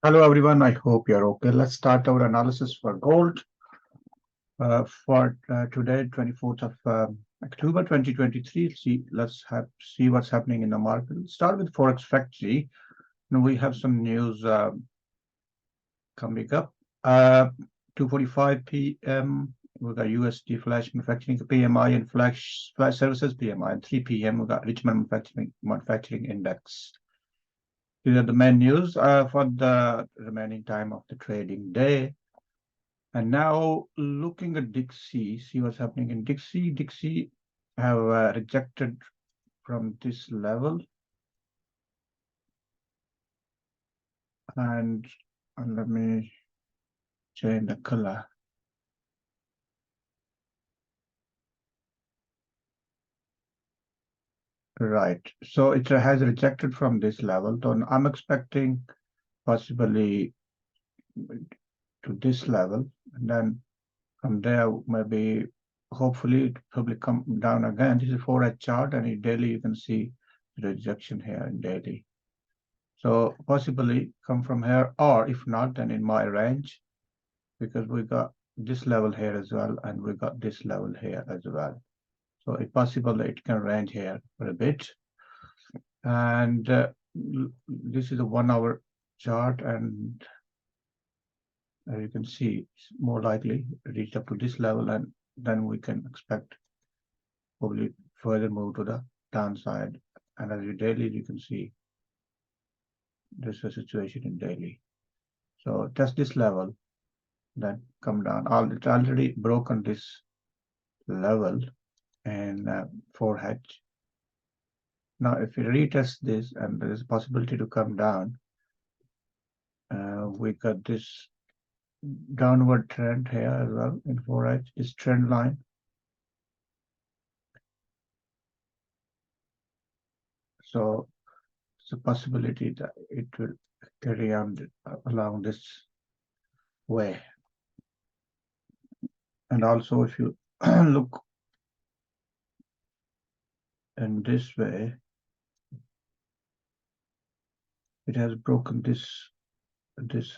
Hello everyone, I hope you're okay. Let's start our analysis for gold for today, 24th of October 2023. See what's happening in the market. Let's start with Forex Factory. We have some news coming up. 2:45 p.m. we got USD Flash Manufacturing PMI and Flash Services PMI. And 3 p.m. we got Richmond Manufacturing Index. These are the main news for the remaining time of the trading day. And now looking at Dixie, see what's happening in Dixie. Dixie have rejected from this level. And let me change the color. Right. So it has rejected from this level. So I'm expecting possibly to this level. And then from there, maybe hopefully it probably come down again. This is 4H chart, and in daily you can see the rejection here in daily. So possibly come from here, or if not, then in my range, because we got this level here as well, and we got this level here as well. So it's possible that it can range here for a bit. And this is a 1 hour chart, and you can see it's more likely reach up to this level, and then we can expect probably further move to the downside. And as you daily, you can see this is a situation in daily. So test this level, then come down. It's already broken this level in 4H. Now, if we retest this and there is a possibility to come down, we got this downward trend here as well in 4H, this trend line. So it's a possibility that it will carry on along this way. And also, if you look in this way, it has broken this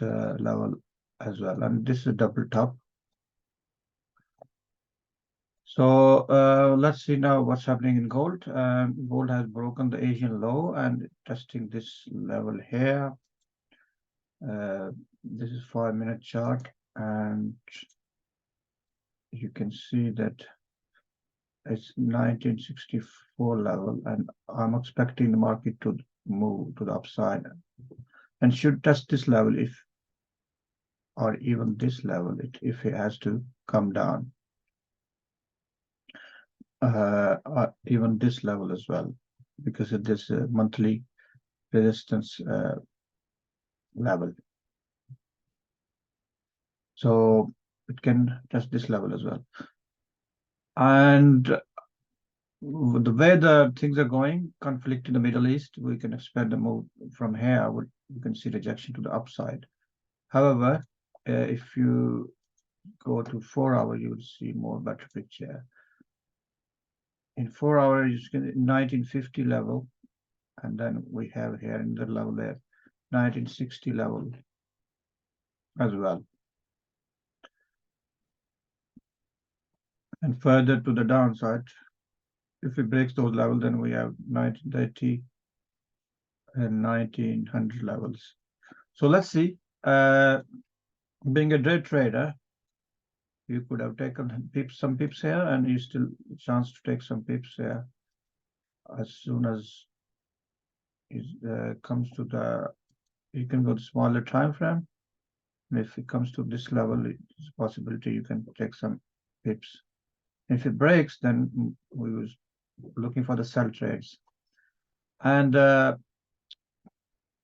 level as well, and this is a double top. So let's see now what's happening in gold. Gold has broken the Asian low and testing this level here. This is 5-minute chart, and you can see that it's 1964 level, and I'm expecting the market to move to the upside and should test this level or even this level if it has to come down. Even this level as well, because it is a monthly resistance level. So it can test this level as well. And the way the things are going, conflict in the Middle East, we can expect a move from here. We can see rejection to the upside. However, if you go to 4 hour, you will see more better picture. In 4 hours, you can 1950 level, and then we have here in the level there 1960 level as well. And further to the downside, if it breaks those levels, then we have 1930 and 1900 levels. So let's see. Being a day trader, you could have taken some pips here, and you still chance to take some pips here as soon as it comes to you can go to smaller time frame. And if it comes to this level, it's a possibility you can take some pips. If it breaks, then we was looking for the sell trades. And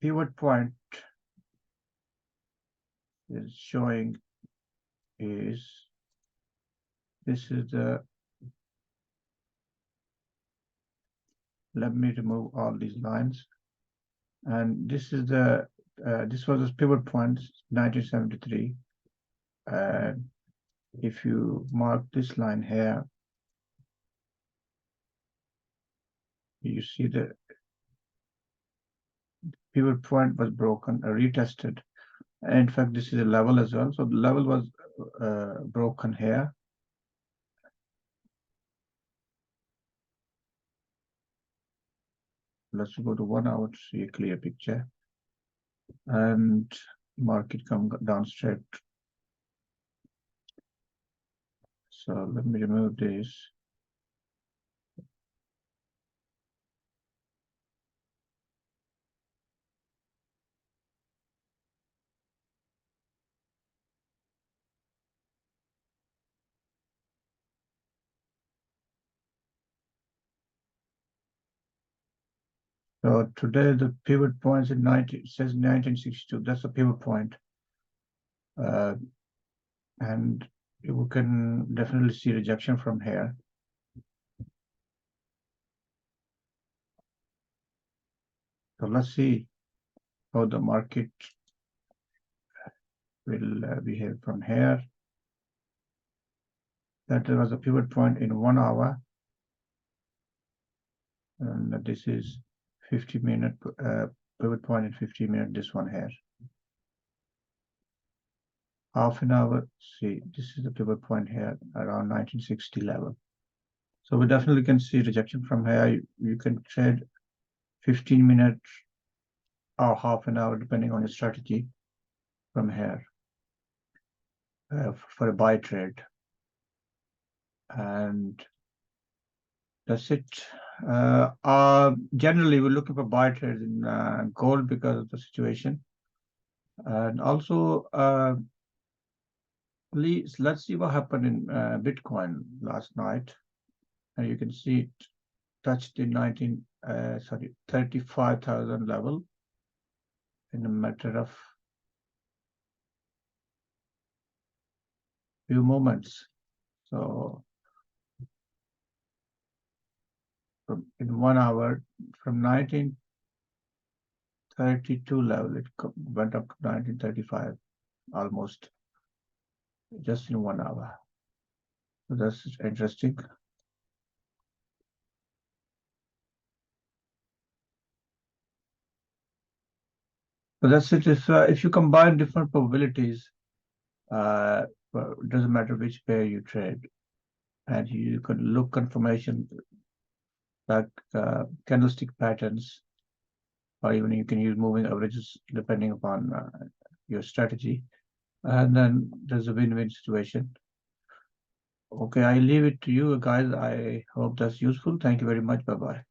pivot point is showing is this is let me remove all these lines, and this is this was a pivot point 1973, and if you mark this line here, you see the pivot point was broken, retested, In fact, this is a level as well. So the level was broken here. Let's go to 1 hour to see a clear picture. And market come down straight. So let me remove this. So today the pivot points in 19, it says 1962. That's the pivot point. And you can definitely see rejection from here. So let's see how the market will behave from here. That there was a pivot point in 1 hour. And this is 50-minute pivot point in 50 minutes, this one here. Half an hour, see, this is the pivot point here around 1960 level. So we definitely can see rejection from here. You can trade 15 minutes or half an hour, depending on your strategy from here for a buy trade. And that's it. Generally, we're looking for buy trades in gold because of the situation. And also, let's see what happened in Bitcoin last night. And you can see it touched the 35,000 level in a matter of few moments. So in 1 hour, from 1932 level, it went up to 1935, almost, just in 1 hour. So that's interesting. So that's it. If you combine different probabilities, well, it doesn't matter which pair you trade, and you can look confirmation like candlestick patterns, or even you can use moving averages depending upon your strategy, and then there's a win-win situation. Okay, I leave it to you guys. I hope that's useful. Thank you very much. Bye-bye.